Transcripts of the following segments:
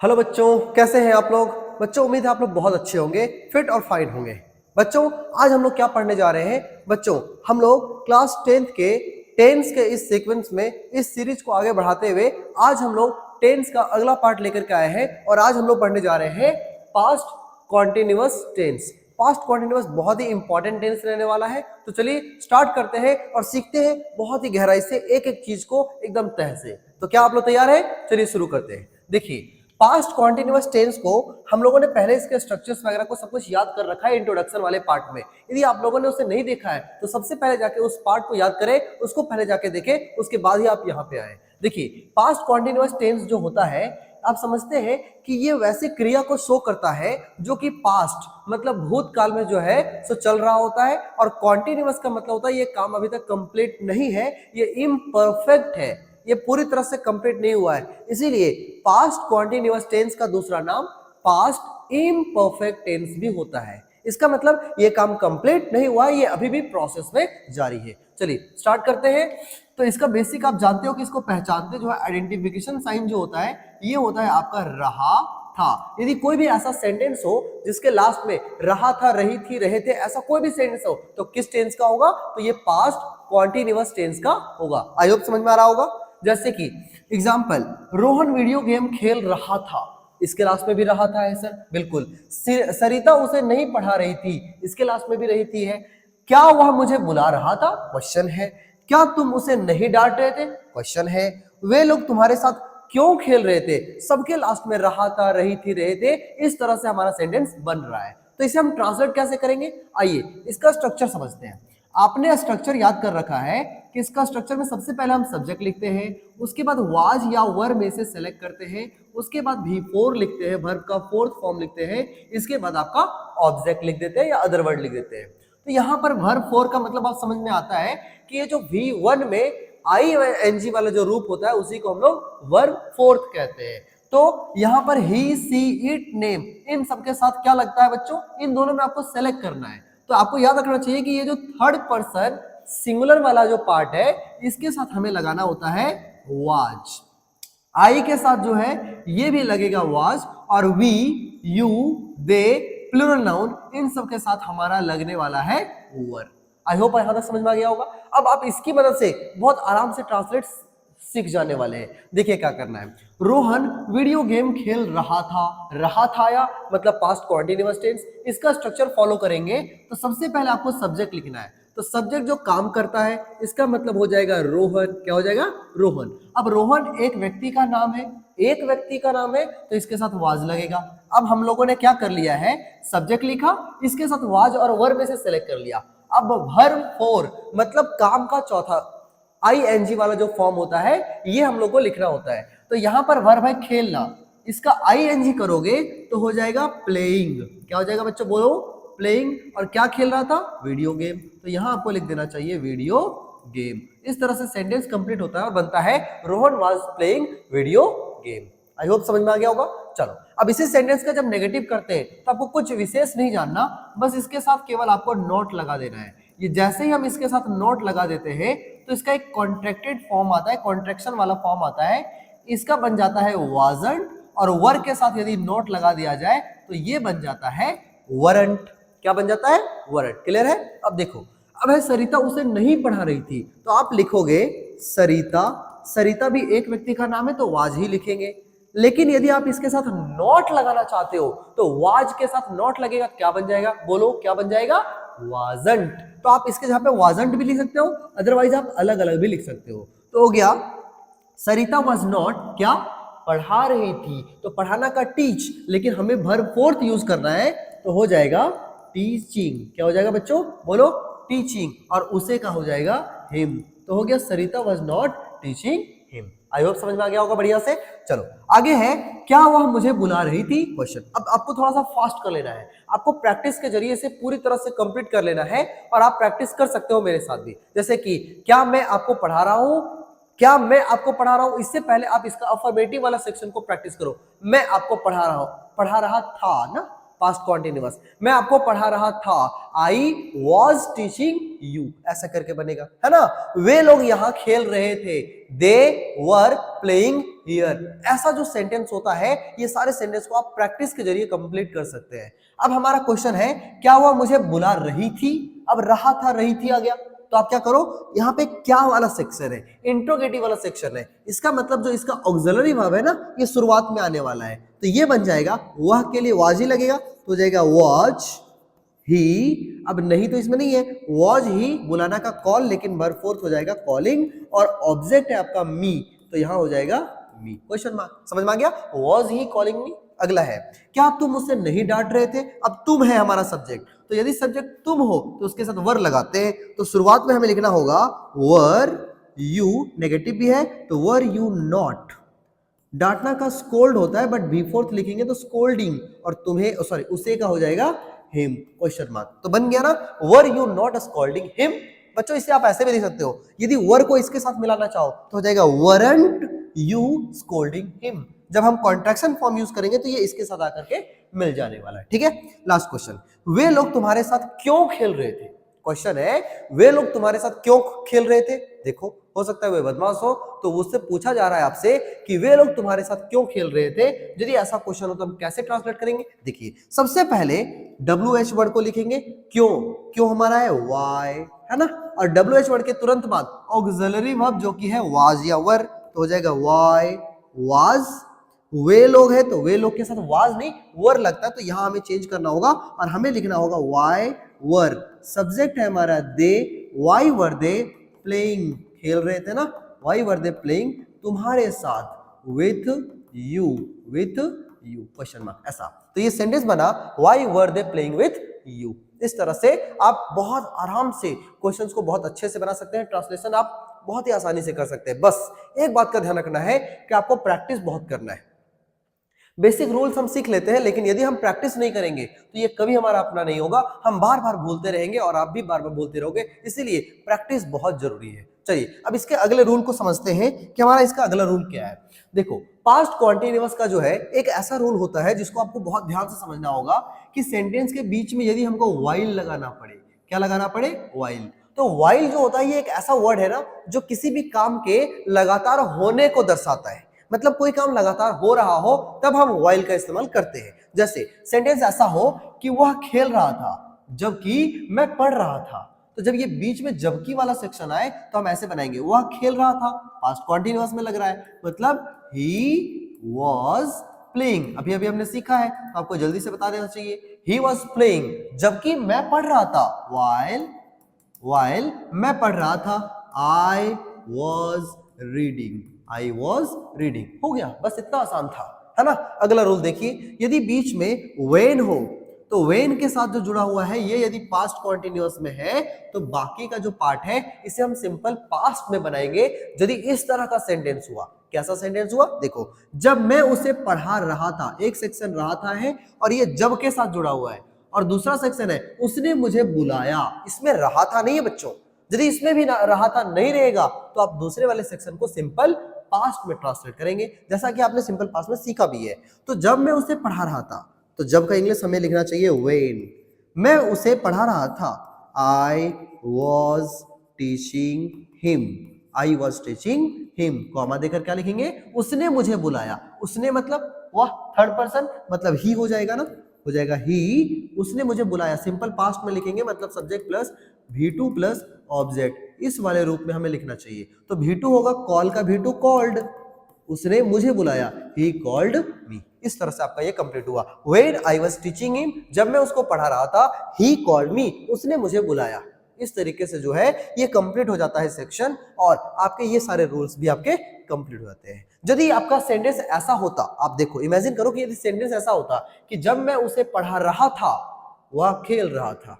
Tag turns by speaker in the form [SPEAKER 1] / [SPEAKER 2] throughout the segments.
[SPEAKER 1] Hello बच्चों, कैसे हैं आप लोग। बच्चों उम्मीद है आप लोग बहुत अच्छे होंगे, फिट और फाइन होंगे। बच्चों आज हम लोग क्या पढ़ने जा रहे हैं। बच्चों हम लोग क्लास 10th के टेंस के इस सीक्वेंस में इस सीरीज को आगे बढ़ाते हुए आज हम लोग टेंस का अगला पार्ट लेकर के आए हैं और आज हम लोग पढ़ने जा रहे हैं past continuous tense. Past continuous बहुत ही इंपॉर्टेंट टेंस रहने वाला है। तो चलिए स्टार्ट करते हैं और सीखते हैं बहुत ही गहराई से एक एक चीज को एकदम तह से। तो क्या आप लोग तैयार हैं? चलिए शुरू करते हैं। देखिए पास्ट कॉन्टिन्यूअस टेंस को हम लोगों ने पहले इसके स्ट्रक्चर्स वगैरह को सब कुछ याद कर रखा है इंट्रोडक्शन वाले पार्ट में। यदि आप लोगों ने उसे नहीं देखा है तो सबसे पहले जाके उस पार्ट को याद करें, उसको पहले जाके देखें, उसके बाद ही आप यहाँ पे आए। देखिए पास्ट कॉन्टिन्यूअस टेंस जो होता है आप समझते हैं कि ये वैसे क्रिया को शो करता है जो कि पास्ट मतलब भूतकाल में जो है सो चल रहा होता है, और कॉन्टिन्यूअस का मतलब होता है ये काम अभी तक कंप्लीट नहीं है, ये इम्परफेक्ट है, ये पूरी तरह से कंप्लीट नहीं हुआ है। इसीलिए पास्ट कॉन्टिन्यूअस टेंस का दूसरा नाम पास्ट इम्परफेक्ट टेंस भी होता है। इसका मतलब ये काम कंप्लीट नहीं हुआ है, ये अभी भी प्रोसेस में जारी है। चलिए स्टार्ट करते हैं। तो इसका बेसिक आप जानते हो कि इसको पहचानते जो है आइडेंटिफिकेशन साइन जो होता है ये होता है आपका रहा था। यदि कोई भी ऐसा सेंटेंस हो जिसके लास्ट में रहा था, रही थी, रहे थे, ऐसा कोई भी सेंटेंस हो तो किस टेंस का होगा? तो ये पास्ट कॉन्टिन्यूअस टेंस का होगा। आई होप समझ में आ रहा होगा। जैसे कि एग्जाम्पल, रोहन वीडियो गेम खेल रहा था, इसके लास्ट में भी रहा था है सर, बिल्कुल। सरिता उसे नहीं पढ़ा रही थी, इसके लास्ट में भी रही थी है। क्या वह मुझे बुला रहा था? क्वेश्चन है। क्या तुम उसे नहीं डांट रहे थे? क्वेश्चन है। वे लोग तुम्हारे साथ क्यों खेल रहे थे? सबके लास्ट में रहा था, रही थी, रहे थे। इस तरह से हमारा सेंटेंस बन रहा है। तो इसे हम ट्रांसलेट कैसे करेंगे? आइए इसका स्ट्रक्चर समझते हैं। आपने स्ट्रक्चर याद कर रखा है कि इसका स्ट्रक्चर में सबसे पहले हम सब्जेक्ट लिखते हैं, उसके बाद वाज या वर में से सेलेक्ट करते हैं, उसके बाद V4 लिखते हैं, वर्ब का फोर्थ फॉर्म लिखते हैं, इसके बाद आपका ऑब्जेक्ट लिख देते हैं या अदर वर्ड लिख देते हैं। तो यहाँ पर वर्ब 4 का मतलब आप समझ में आता है कि ये जो V1 में ING वाला जो रूप होता है उसी को हम लोग वर्ब फोर्थ कहते हैं। तो यहाँ पर ही, सी, इट, नेम, इन सबके साथ क्या लगता है बच्चों? इन दोनों में आपको सेलेक्ट करना है। तो आपको याद रखना चाहिए कि ये जो थर्ड पर्सन सिंगुलर वाला जो पार्ट है इसके साथ हमें लगाना होता है वाज। आई के साथ जो है ये भी लगेगा वाज, और we, you, they, plural noun, इन सब के साथ हमारा लगने वाला है वर। आई होप यहां तक समझ में आ गया होगा। अब आप इसकी मदद से बहुत आराम से ट्रांसलेट सीख जाने वाले हैं। देखिए क्या करना है। रोहन वीडियो गेम खेल रहा था या मतलब पास्ट कॉन्टिन्यूअस टेंस। इसका स्ट्रक्चर फॉलो करेंगे तो सबसे पहले आपको सब्जेक्ट लिखना है। तो सब्जेक्ट जो काम करता है इसका मतलब हो जाएगा रोहन। क्या हो जाएगा? रोहन। अब रोहन एक व्यक्ति का नाम है, एक व्यक्ति का नाम है तो इसके साथ वाज लगेगा। अब हम लोगों ने क्या कर लिया है, सब्जेक्ट लिखा, इसके साथ वाज और वर्ब में से सेलेक्ट कर लिया। अब वर्ब 4 मतलब काम का चौथा ING वाला जो फॉर्म होता है ये हम लोग को लिखना होता है। तो यहां पर वर्ब है खेलना, इसका ING करोगे तो हो जाएगा प्लेइंग। क्या हो जाएगा बच्चों? बोलो प्लेइंग। और क्या खेल रहा था? Video game. तो यहां आपको लिख देना चाहिए वीडियो गेम। इस तरह से सेंटेंस कंप्लीट होता है और बनता है Rohan was playing video game. I hope समझ में आ गया होगा। चलो अब इसी सेंटेंस का जब नेगेटिव करते हैं तो आपको कुछ विशेष नहीं जानना, बस इसके साथ केवल आपको नोट लगा देना है। ये जैसे ही हम इसके साथ नोट लगा देते हैं तो इसका एक कॉन्ट्रैक्टेड फॉर्म आता है, कॉन्ट्रैक्शन वाला फॉर्म आता है, इसका बन जाता है वाजंट, और वर के साथ यदि नोट लगा दिया जाए तो ये बन जाता है वरंट। क्या बन जाता है? वरंट। क्लियर है? अब देखो, अब है सरिता उसे नहीं पढ़ा रही थी, तो आप लिखोगे सरिता। सरिता भी एक व्यक्ति का नाम है तो वाज ही लिखेंगे। लेकिन यदि आप इसके साथ नोट लगाना चाहते हो तो वाज के साथ नोट लगेगा, क्या बन जाएगा? बोलो क्या बन जाएगा? वाजंट। तो आप इसके जहां पे वाजंट भी लिख सकते हो, अदरवाइज आप अलग अलग भी लिख सकते हो। तो हो गया सरिता वाज नॉट क्या पढ़ा रही थी, तो पढ़ाना का टीच, लेकिन हमें वर्ब फोर्थ यूज करना है तो हो जाएगा टीचिंग। क्या हो जाएगा बच्चों? बोलो टीचिंग। और उसे का हो जाएगा हिम। तो हो गया Sarita was not teaching him. I hope समझ में आ गया होगा बढ़िया से। चलो आगे है, क्या वह मुझे बुला रही थी? क्वेश्चन। अब आपको थोड़ा सा फास्ट कर लेना है, आपको प्रैक्टिस के जरिए से पूरी तरह से कंप्लीट कर लेना है, और आप प्रैक्टिस कर सकते हो मेरे साथ भी। जैसे कि क्या मैं आपको पढ़ा रहा हूं, क्या मैं आपको पढ़ा रहा हूं, इससे पहले आप इसका अफर्मेटिव वाला सेक्शन को प्रैक्टिस करो। मैं आपको पढ़ा रहा हूं, पढ़ा रहा था ना, पास्ट कॉन्टिन्यूअस। मैं आपको पढ़ा रहा था, आई वॉज टीचिंग यू, ऐसा करके बनेगा, है ना। वे लोग यहाँ खेल रहे थे, दे वर प्लेइंग हियर। ऐसा जो सेंटेंस होता है, ये सारे सेंटेंस को आप प्रैक्टिस के जरिए कंप्लीट कर सकते हैं। अब हमारा क्वेश्चन है, क्या वह मुझे बुला रही थी? अब रहा था, रही थी आ गया, तो आप क्या करो, यहाँ पे क्या वाला सेक्शन है, इंट्रोगेटिव वाला सेक्शन है। इसका मतलब जो इसका ऑक्सिलरी वर्ब है ना, ये शुरुआत में आने वाला है, तो ये बन जाएगा, वह के लिए वाज ही लगेगा, तो हो जाएगा वाज ही। अब नहीं तो इसमें नहीं है, वाज ही बुलाना का कॉल, लेकिन वर्ब फोर्थ हो जाएगा कॉलिंग, और ऑब्जेक्ट है आपका मी, तो यहां हो जाएगा मी। क्वेश्चन मार्क, समझ में आ गया, वाज ही कॉलिंग मी। अगला है, क्या तुम मुझसे नहीं डांट रहे थे? अब तुम है हमारा सब्जेक्ट, तो यदि सब्जेक्ट तुम हो तो उसके साथ वर लगाते हैं, तो शुरुआत में हमें लिखना होगा वर यू, नेगेटिव भी है तो वर यू नॉट। डांटना का स्कोल्ड होता है, बट बी फोर्थ लिखेंगे तो स्कोल्डिंग, और तुम्हें सॉरी उसे का हो जाएगा हिम, क्वेश्चन मार्क। तो बन गया ना, were you not scolding him. बच्चों इसे आप ऐसे भी लिख सकते हो, यदि वर को इसके साथ मिलाना चाहो तो हो जाएगा वरंट यू स्कोल्डिंग हिम। जब हम कॉन्ट्रैक्शन फॉर्म यूज करेंगे तो ये इसके साथ आकर के मिल जाने वाला है, ठीक है। लास्ट क्वेश्चन, वे लोग तुम्हारे साथ क्यों खेल रहे थे? क्वेश्चन है, वे लोग तुम्हारे साथ क्यों खेल रहे थे? देखो, हो सकता है वे बदमाश हो, तो उससे पूछा जा रहा है आपसे कि वे लोग तुम्हारे साथ क्यों खेल रहे थे। यदि ऐसा क्वेश्चन हो तो हम कैसे ट्रांसलेट करेंगे? देखिए, सबसे पहले WH वर्ड को लिखेंगे, क्यों, क्यों हमारा है वाई, है ना, और WH वर्ड के तुरंत बाद ऑक्सिलरी वर्ब जो कि है वाज या वर, तो हो जाएगा वाई वाज। वे लोग है तो वे लोग के साथ वाज नहीं वर लगता है, तो यहां हमें चेंज करना होगा और हमें लिखना होगा वाई वर। सब्जेक्ट है हमारा दे, वाई वर दे प्लेइंग, खेल रहे थे ना, वाई वर दे प्लेइंग तुम्हारे साथ, with you, with you, question mark, ऐसा। तो ये सेंटेंस बना, why were they playing with you. इस तरह से आप बहुत आराम से क्वेश्चंस को बहुत अच्छे से बना सकते हैं, ट्रांसलेशन आप बहुत ही आसानी से कर सकते हैं। बस एक बात का ध्यान रखना है कि आपको प्रैक्टिस बहुत करना है। बेसिक रूल्स हम सीख लेते हैं, लेकिन यदि हम प्रैक्टिस नहीं करेंगे तो ये कभी हमारा अपना नहीं होगा, हम बार बार भूलते रहेंगे और आप भी बार बार भूलते रहोगे, इसीलिए प्रैक्टिस बहुत जरूरी है। चलिए अब इसके अगले रूल को समझते हैं कि हमारा इसका अगला रूल क्या है। देखो, पास्ट कॉन्टिन्यूअस का जो है एक ऐसा रूल होता है जिसको आपको बहुत ध्यान से समझना होगा कि सेंटेंस के बीच में यदि हमको वाइल लगाना पड़े, क्या लगाना पड़े, वाइल, तो वाइल जो होता है ये एक ऐसा वर्ड है ना जो किसी भी काम के लगातार होने को दर्शाता है। मतलब कोई काम लगातार हो रहा हो तब हम वाइल का इस्तेमाल करते हैं। जैसे सेंटेंस ऐसा हो कि वह खेल रहा था जबकि मैं पढ़ रहा था, तो जब ये बीच में जबकि वाला सेक्शन आए तो हम ऐसे बनाएंगे, वह खेल रहा था, पास्ट कॉन्टिन्यूअस में लग रहा है, मतलब ही वॉज प्लेइंग। अभी अभी हमने सीखा है तो आपको जल्दी से बता देना चाहिए, ही वॉज प्लेइंग जबकि मैं पढ़ रहा था, वाइल मैं पढ़ रहा था, I was reading, I was reading. हो गया, बस इतना आसान था, है ना। अगला रूल देखिए, यदि बीच में वेन हो तो वेन के साथ जो जुड़ा हुआ है ये यदि पास्ट कॉन्टिन्यूअस में है तो बाकी का जो पार्ट है इसे हम सिंपल पास्ट में बनाएंगे। यदि इस तरह का सेंटेंस हुआ, कैसा सेंटेंस हुआ, देखो, जब मैं उसे पढ़ा रहा था, एक सेक्शन रहा था है और ये जब के साथ जुड़ा हुआ है, और दूसरा सेक्शन है उसने मुझे बुलाया, इसमें रहा था नहीं है बच्चों। यदि इसमें भी रहा था नहीं रहेगा तो आप दूसरे वाले सेक्शन को सिंपल पास्ट में ट्रांसलेट करेंगे, जैसा कि आपने सिंपल पास्ट में सीखा भी है। तो जब मैं उसे पढ़ा रहा था, तो जब का इंग्लिश हमें लिखना चाहिए व्हेन। मैं उसे पढ़ा रहा था, I was teaching him, I was teaching him, comma देकर क्या लिखेंगे, उसने मुझे बुलाया, उसने मतलब वह थर्ड पर्सन मतलब ही हो जाएगा ना, हो जाएगा ही, उसने मुझे बुलाया, सिंपल पास्ट में लिखेंगे, मतलब subject plus V2 plus object, इस वाले रूप में हमें लिखना चाहिए। तो V2 होगा कॉल का V2 कॉल्ड, उसने मुझे बुलाया, he called me। इस तरह से आपका ये कंप्लीट हुआ, when I was teaching him, जब मैं उसको पढ़ा रहा था, he called me, उसने मुझे बुलाया। इस तरीके से जो है ये कंप्लीट हो जाता है सेक्शन, और आपके ये सारे रूल्स भी आपके कंप्लीट हो जाते हैं। यदि आपका सेंटेंस ऐसा होता, आप देखो इमेजिन करो कि यदि सेंटेंस ऐसा होता कि जब मैं उसे पढ़ा रहा था वह खेल रहा था,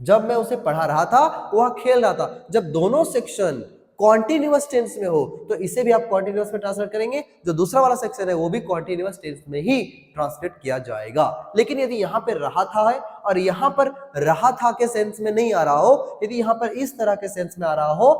[SPEAKER 1] जब मैं उसे पढ़ा रहा था वह खेल रहा था, जब दोनों सेक्शन कॉन्टिन्यूअस टेंस में हो तो इसे भी आप कॉन्टिन्यूअस में ट्रांसलेट करेंगे, जो दूसरा वाला सेक्शन है वो भी कॉन्टिन्यूअस टेंस में ही ट्रांसलेट किया जाएगा। लेकिन यदि यहाँ पे रहा था है और यहाँ पर रहा था के सेंस में नहीं आ रहा हो, यदि यहाँ पर इस तरह के सेंस में आ रहा हो,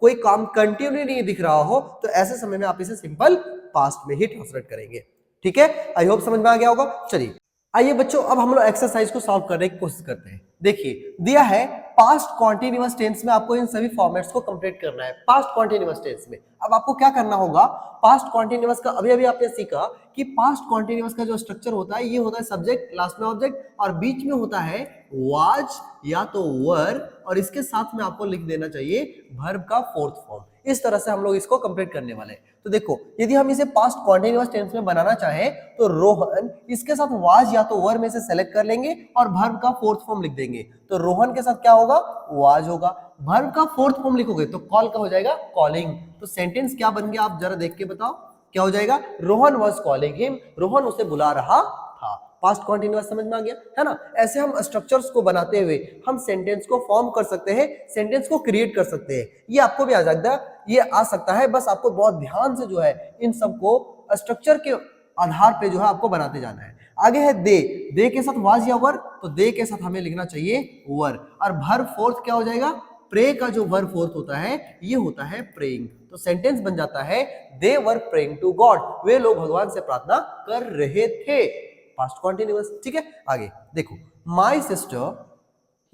[SPEAKER 1] कोई काम कंटिन्यू नहीं दिख रहा हो, तो ऐसे समय में आप इसे सिंपल पास्ट में ही ट्रांसलेट करेंगे। ठीक है, आई होप समझ में आ गया होगा। चलिए आइए बच्चों, अब हम लोग एक्सरसाइज को सॉल्व करने की कोशिश करते हैं। देखिए दिया है पास्ट कॉन्टिन्यूअस टेंस में आपको इन सभी फॉर्मेट्स को कंप्लीट करना है। पास्ट कॉन्टिन्यूअस टेंस में अब आपको क्या करना होगा, पास्ट कॉन्टिन्यूअस का अभी अभी आपने सीखा कि पास्ट कॉन्टिन्यूअस का जो स्ट्रक्चर होता है, ये होता है सब्जेक्ट, लास्ट में ऑब्जेक्ट और बीच में होता है वाज या तो वर, और इसके साथ में आपको लिख देना चाहिए वर्ब का फोर्थ फॉर्म। इस तरह से हम लोग इसको कंप्लीट करने वाले हैं। तो देखो, यदि हम इसे पास्ट कॉन्टिन्यूअस टेंस में बनाना चाहें तो रोहन इसके साथ वाज या तो वर में से सेलेक्ट कर लेंगे और वर्ब का फोर्थ फॉर्म लिख देंगे। तो रोहन के साथ क्या होगा, वाज होगा। वर्ब का फोर्थ फॉर्म लिखोगे तो कॉल का हो जाएगा कॉलिंग। तो सेंटेंस क्या बन गया, आप जरा देख के बताओ क्या हो जाएगा। Rohan was calling him, Rohan उसे बुला रहा था। पास्ट कॉन्टिन्यूअस समझ में आ गया है ना। ऐसे हम स्ट्रक्चर्स को बनाते हुए हम सेंटेंस को फॉर्म कर सकते हैं, सेंटेंस को क्रिएट कर सकते हैं। ये आपको भी आ सकता है, बस आपको बहुत ध्यान से जो है इन सबको स्ट्रक्चर के आधार पे जो है आपको बनाते जाना है। आगे है दे के साथ वाज या वर, तो दे के साथ हमें लिखना चाहिए वर। और वर्ब फोर्थ क्या हो जाएगा, प्रे का जो वर्ब फोर्थ होता है ये होता है प्रेइंग। तो सेंटेंस बन जाता है दे वर प्रेइंग टू गॉड, वे लोग भगवान से प्रार्थना कर रहे थे। Past continuous. ठीक है, आगे देखो माय सिस्टर,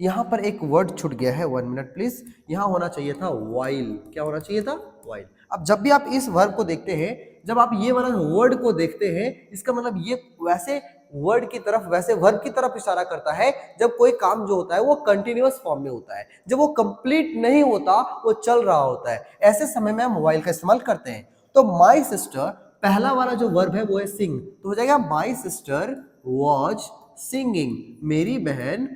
[SPEAKER 1] यहां पर एक वर्ड छूट गया है, 1 मिनट प्लीज। यहां होना चाहिए था वाइल, क्या होना चाहिए था, वाइल। अब जब भी आप इस वर्ब को देखते हैं, जब आप ये वाला वर्ड को देखते हैं, इसका मतलब ये वैसे वर्ड की तरफ, वैसे वर्ब की तरफ इशारा करता है जब कोई काम जो होता है वो कंटिन्यूअस फॉर्म में होता है, जब वो कंप्लीट नहीं होता, वो चल रहा होता है। ऐसे समय में हम मोबाइल का इस्तेमाल करते हैं। तो माई सिस्टर, पहला वाला जो वर्ब है वो है सिंग, तो हो जाएगा माई सिस्टर वॉज सिंगिंग, मेरी बहन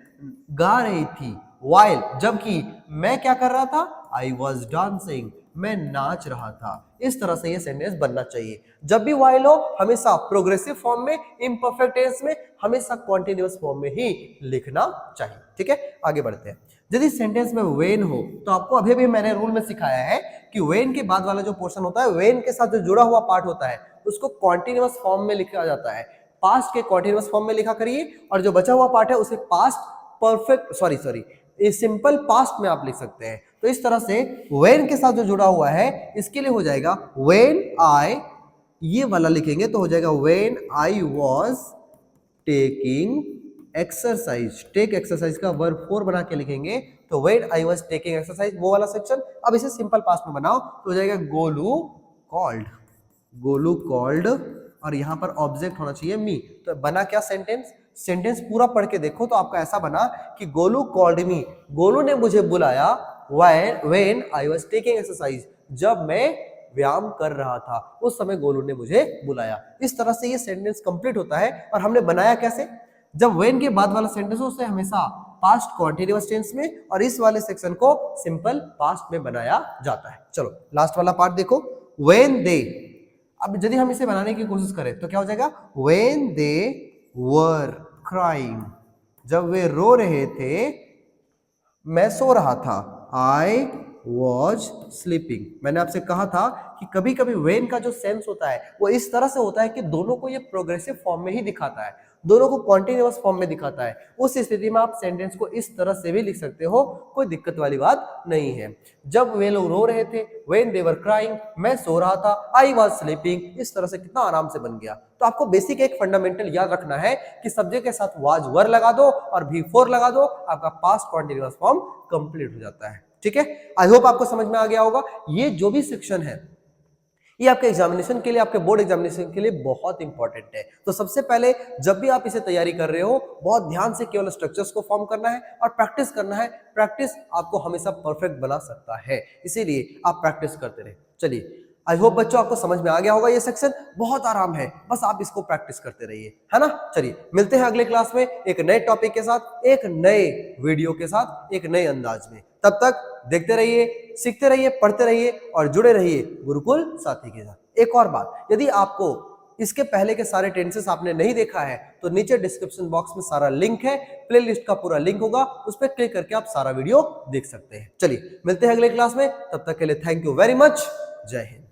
[SPEAKER 1] गा रही थी। वाइल, जबकि मैं क्या कर रहा था, आई वॉज डांसिंग, मैं नाच रहा था। इस तरह से ये सेंटेंस बनना चाहिए। जब भी वाइल हो हमेशा प्रोग्रेसिव फॉर्म में, इम्परफेक्ट टेंस में, हमेशा कॉन्टिन्यूअस फॉर्म में ही लिखना चाहिए। ठीक है, आगे बढ़ते हैं। यदि सेंटेंस में वेन हो तो आपको अभी भी मैंने रूल में सिखाया है कि वेन के बाद वाला जो पोर्शन होता है, वेन के साथ जो जुड़ा हुआ पार्ट होता है उसको कॉन्टिन्यूअस फॉर्म में लिखा जाता है। पास्ट के कॉन्टिन्यूअस फॉर्म में लिखा करिए, और जो बचा हुआ पार्ट है उसे पास्ट परफेक्ट सिंपल पास्ट में आप लिख सकते हैं। तो इस तरह से व्हेन के साथ जो जुड़ा हुआ है इसके लिए हो जाएगा व्हेन आई, ये वाला लिखेंगे तो हो जाएगा when I was taking exercise. Take exercise का वर्ब 4 बना के लिखेंगे तो when I was taking exercise, वो वाला सेक्शन। अब इसे सिंपल पास्ट में बनाओ तो हो जाएगा गोलू कॉल्ड, गोलू कॉल्ड, और यहां पर ऑब्जेक्ट होना चाहिए मी। तो बना क्या सेंटेंस, सेंटेंस पूरा पढ़ के देखो तो आपका ऐसा बना कि गोलू कॉल्ड मी, गोलू ने मुझे बुलाया when I was taking exercise, जब मैं व्यायाम कर रहा था उस समय गोलू ने मुझे बुलाया। इस तरह से ये सेंटेंस कंप्लीट होता है। और हमने बनाया कैसे, जब व्हेन के बाद वाला सेंटेंस उसे हमेशा पास्ट कॉन्टिन्यूअस टेंस में और इस वाले सेक्शन को सिंपल पास्ट में बनाया जाता है। चलो लास्ट वाला पार्ट देखो, व्हेन दे। अब यदि हम इसे बनाने की कोशिश करें तो क्या हो जाएगा, व्हेन दे वर क्राइंग, जब वे रो रहे थे मैं सो रहा था, आई वॉज स्लीपिंग। मैंने आपसे कहा था कि कभी कभी वेन का जो सेंस होता है वो इस तरह से होता है कि दोनों को ये प्रोग्रेसिव फॉर्म में ही दिखाता है, दोनों को कॉन्टिन्यूअस फॉर्म में दिखाता है। उस स्थिति में आप सेंटेंस को इस तरह से भी लिख सकते हो, कोई दिक्कत वाली बात नहीं है। जब वे लोग रो रहे थे, व्हेन दे वर क्राइंग, मैं सो रहा था, आई वाज स्लीपिंग। इस तरह से कितना आराम से बन गया। तो आपको बेसिक एक फंडामेंटल याद रखना है कि सब्जेक्ट के साथ वाज वर लगा दो और भी फोर लगा दो, आपका पास्ट कॉन्टिन्यूअस फॉर्म कंप्लीट हो जाता है। ठीक है, आई होप आपको समझ में आ गया होगा। ये जो भी सेक्शन है ये आपके एग्जामिनेशन के लिए, आपके बोर्ड एग्जामिनेशन के लिए बहुत इंपॉर्टेंट है। तो सबसे पहले जब भी आप इसे तैयारी कर रहे हो, बहुत ध्यान से केवल स्ट्रक्चर्स को फॉर्म करना है और प्रैक्टिस करना है। प्रैक्टिस आपको हमेशा परफेक्ट बना सकता है, इसीलिए आप प्रैक्टिस करते रहे। चलिए, आई होप बच्चों आपको समझ में आ गया होगा। ये सेक्शन बहुत आराम है, बस आप इसको प्रैक्टिस करते रहिए, है ना। चलिए मिलते हैं अगले क्लास में एक नए टॉपिक के साथ, एक नए वीडियो के साथ, एक नए अंदाज में। तब तक देखते रहिए, सीखते रहिए, पढ़ते रहिए और जुड़े रहिए गुरुकुल साथी के साथ। एक और बात, यदि आपको इसके पहले के सारे टेंसेस आपने नहीं देखा है तो नीचे डिस्क्रिप्शन बॉक्स में सारा लिंक है, प्लेलिस्ट का पूरा लिंक होगा, उस पर क्लिक करके आप सारा वीडियो देख सकते हैं। चलिए मिलते हैं अगले क्लास में, तब तक के लिए थैंक यू वेरी मच। जय हिंद।